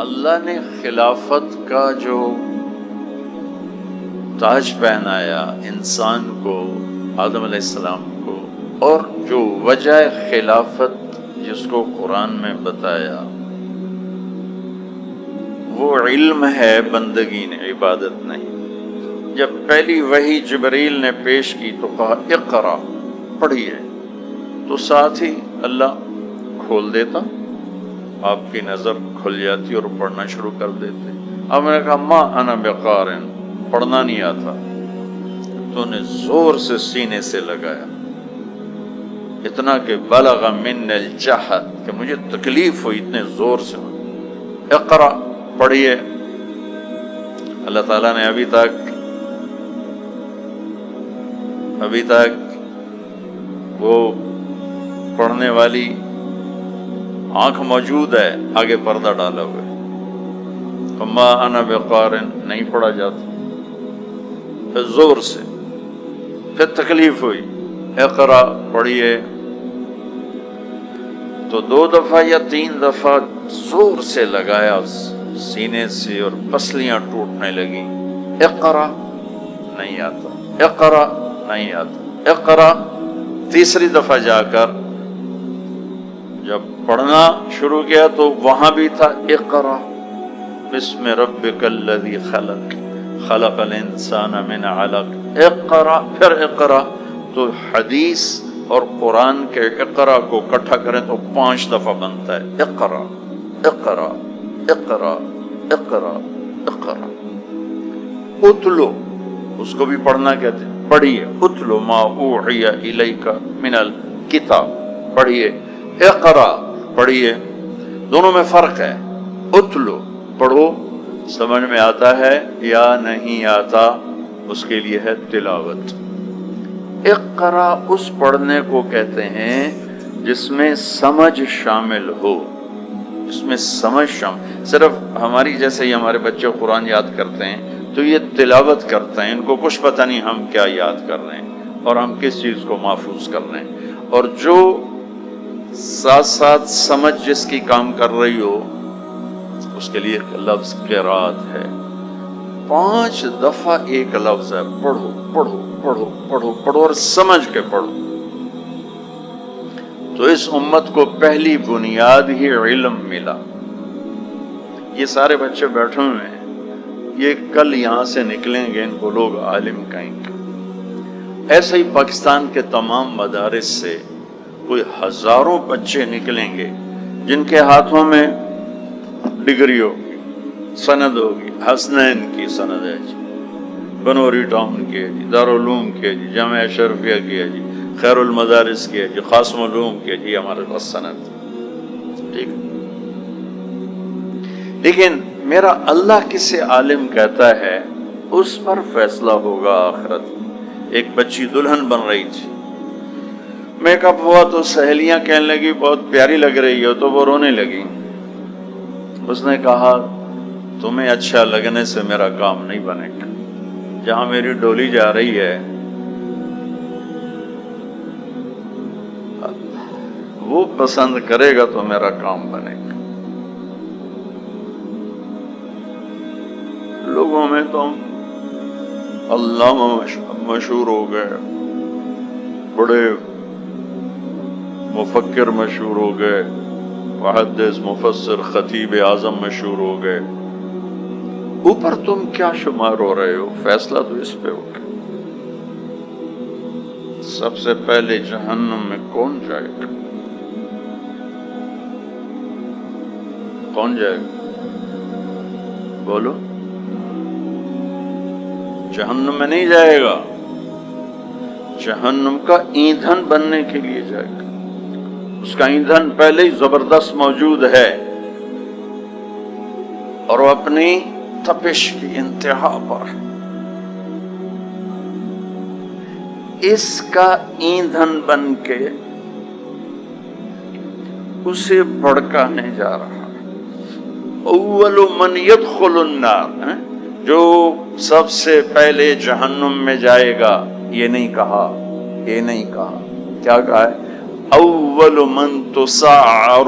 اللہ نے خلافت کا جو تاج پہنایا انسان کو، آدم علیہ السلام کو، اور جو وجہ خلافت جس کو قرآن میں بتایا وہ علم ہے، بندگی نے، عبادت نہیں۔ جب پہلی وحی جبریل نے پیش کی تو کہا اقرا، پڑھیے، تو ساتھ ہی اللہ کھول دیتا، آپ کی نظر کھل جاتی اور پڑھنا شروع کر دیتے۔ اب میں نے کہا ما انا بقارئ، پڑھنا نہیں آتا، تو نے زور سے سینے سے لگایا، اتنا کہ بلغ من الجہد، کہ مجھے تکلیف ہوئی، اتنے زور سے اقرا، پڑھیے۔ اللہ تعالیٰ نے ابھی تک وہ پڑھنے والی آنکھ موجود ہے، آگے پردہ ڈالا ہوا ہے، اما انا بقارئ، نہیں پڑھا جاتا، پھر زور سے، پھر تکلیف ہوئی، اقرا، پڑھیے، تو 2 دفعہ یا 3 دفعہ زور سے لگایا سینے سے اور پسلیاں ٹوٹنے لگیں، اقرا، نہیں آتا، اقرا، نہیں آتا، اقرا۔ تیسری دفعہ جا کر جب پڑھنا شروع کیا تو وہاں بھی تھا اقرا بسم ربک الذی خلق، خلق الانسان من علق، اقرا، پھر اقرا۔ تو حدیث اور قرآن کے اقرا کو اکٹھا کریں تو 5 دفعہ بنتا ہے، اقرا، اقرا، اقرا، اقرا، اقرا۔ اتلو، اس کو بھی پڑھنا کہتے ہیں، پڑھیے، اتلو ما اوحی الیک من الکتاب، پڑھیے، اقرا، پڑھیے، دونوں میں فرق ہے۔ اتلو، پڑھو، سمجھ میں آتا ہے یا نہیں آتا، اس کے لیے ہے تلاوت۔ اقرا اس پڑھنے کو کہتے ہیں جس میں سمجھ شامل ہو، اس میں سمجھ شامل، صرف ہماری جیسے ہی ہمارے بچے قرآن یاد کرتے ہیں تو یہ تلاوت کرتے ہیں، ان کو کچھ پتہ نہیں ہم کیا یاد کر رہے ہیں اور ہم کس چیز کو محفوظ کر رہے ہیں، اور جو ساتھ ساتھ سمجھ جس کی کام کر رہی ہو اس کے لیے ایک لفظ قرات ہے۔ 5 دفعہ ایک لفظ ہے، پڑھو، پڑھو، پڑھو، پڑھو، پڑھو، اور سمجھ کے پڑھو۔ تو اس امت کو پہلی بنیاد ہی علم ملا۔ یہ سارے بچے بیٹھے ہوئے ہیں، یہ کل یہاں سے نکلیں گے، ان کو لوگ عالم کہیں گے۔ ایسے ہی پاکستان کے تمام مدارس سے کوئی ہزاروں بچے نکلیں گے جن کے ہاتھوں میں ڈگری ہوگی، سند ہوگی، حسنین کی سند ہے جی، بنوری ٹاؤن کی ہے جی، دارالعلوم کی ہے جی، جامعہ اشرفیہ کی ہے جی، خیر المدارس کی ہے جی، قاسم العلوم کی ہے جی، ہمارے پاس سند، ٹھیک۔ لیکن میرا اللہ کسے عالم کہتا ہے اس پر فیصلہ ہوگا آخرت۔ ایک بچی دلہن بن رہی تھی، میک اپ ہوا تو سہیلیاں کہنے لگی بہت پیاری لگ رہی ہو، تو وہ رونے لگی۔ اس نے کہا تمہیں اچھا لگنے سے میرا کام نہیں بنے گا، جہاں میری ڈولی جا رہی ہے وہ پسند کرے گا تو میرا کام بنے گا۔ لوگوں میں تو علامہ مشہور ہو گئے، بڑے مفکر مشہور ہو گئے، محدث، مفسر، خطیب اعظم مشہور ہو گئے، اوپر تم کیا شمار ہو رہے ہو؟ فیصلہ تو اس پہ ہوگا۔ سب سے پہلے جہنم میں کون جائے گا؟ کون جائے گا؟ بولو۔ جہنم میں نہیں جائے گا، جہنم کا ایندھن بننے کے لیے جائے گا۔ اس کا ایندھن پہلے ہی زبردست موجود ہے اور وہ اپنی تپش کی انتہا پر، اس کا ایندھن بن کے اسے بھڑکانے جا رہا ہے۔ اول من يدخل النار، جو سب سے پہلے جہنم میں جائے گا، یہ نہیں کہا، یہ نہیں کہا، کیا کہا ہے؟ اول من تسعر،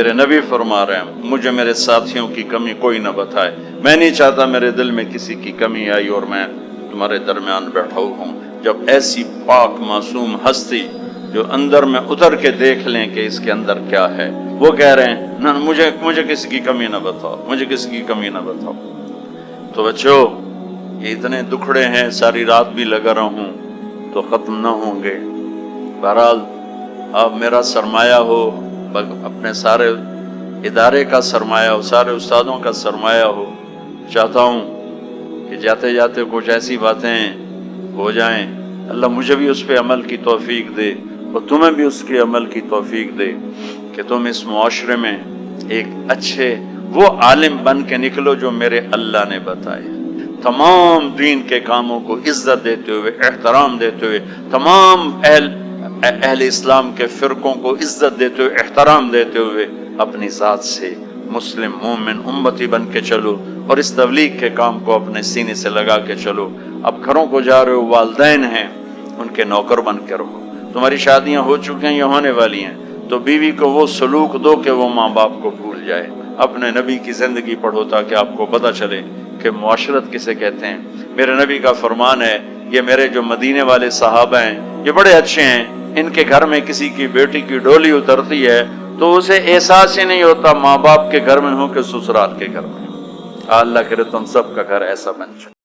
میرے نبی فرما رہے ہیں مجھے میرے ساتھیوں کی کمی کوئی نہ بتائے، میں نہیں چاہتا میرے دل میں کسی کی کمی آئی اور میں تمہارے درمیان بیٹھا ہوں۔ جب ایسی پاک معصوم ہستی جو اندر میں اتر کے دیکھ لیں کہ اس کے اندر کیا ہے، وہ کہہ رہے ہیں نہ مجھے کسی کی کمی نہ بتاؤ، مجھے کسی کی کمی نہ بتاؤ۔ تو بچوں یہ اتنے دکھڑے ہیں، ساری رات بھی لگا رہوں تو ختم نہ ہوں گے۔ بہرحال آپ میرا سرمایہ ہو، اپنے سارے ادارے کا سرمایہ ہو، سارے استادوں کا سرمایہ ہو، چاہتا ہوں کہ جاتے جاتے کچھ ایسی باتیں ہو جائیں، اللہ مجھے بھی اس پہ عمل کی توفیق دے اور تمہیں بھی اس کے عمل کی توفیق دے کہ تم اس معاشرے میں ایک اچھے وہ عالم بن کے نکلو جو میرے اللہ نے بتائے۔ تمام دین کے کاموں کو عزت دیتے ہوئے، احترام دیتے ہوئے، تمام اہل اسلام کے فرقوں کو عزت دیتے ہوئے، احترام دیتے ہوئے اپنی ذات سے مسلم مومن امتی بن کے چلو اور اس تبلیغ کے کام کو اپنے سینے سے لگا کے چلو۔ اب گھروں کو جا رہے ہو، والدین ہیں ان کے نوکر بن کے رہو۔ تمہاری شادیاں ہو چکی ہیں یا ہونے والی ہیں تو بیوی کو وہ سلوک دو کہ وہ ماں باپ کو بھول جائے۔ اپنے نبی کی زندگی پڑھو تاکہ آپ کو پتہ چلے کہ معاشرت کسے کہتے ہیں۔ میرے نبی کا فرمان ہے، یہ میرے جو مدینے والے صحابہ ہیں یہ بڑے اچھے ہیں، ان کے گھر میں کسی کی بیٹی کی ڈولی اترتی ہے تو اسے احساس ہی نہیں ہوتا ماں باپ کے گھر میں ہو کہ سسرال کے گھر میں۔ اللہ کرے تم سب کا گھر ایسا بن جائے۔